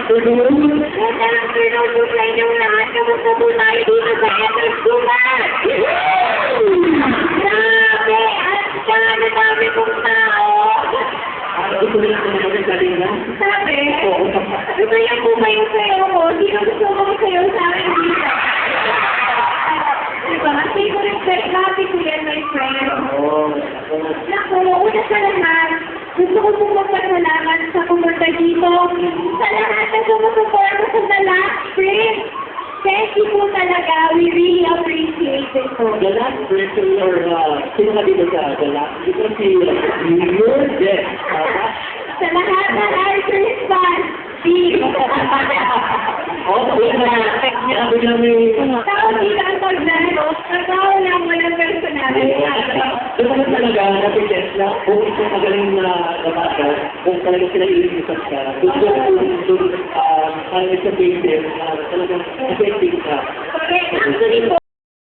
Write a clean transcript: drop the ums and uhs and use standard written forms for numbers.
Pinag-pinag sa inyong lahat. Kamusta po tayo dito sa Epic Bukas? Grabe! Ang dami pong tao. Gusto nila ko naman kanina. Sabi? Gusto niya po ba yung sayo mo? Sino gusto mo sayo sa akin dito? Diba? Favorite set natin ko yan, my friend. Naku, una sa lahat, gusto ko pong magpasalamat sa pumunta dito. Sa lahat na sumusuporta sa The Last Spring. Thank you po talaga. We really appreciate it po. The last person or sino ka dito sa the last? Dito si Your Death. Sa lahat ng Arthur's fans, Wala na. Sabi namin. tao dito ang pagdano. Nagkaw lang walang personality. Dapat talaga napiget na kung ito magaling na nabasa, kung talaga sila ilisap ka, kung sa painter na talagang effective ka. Correct. Actually po,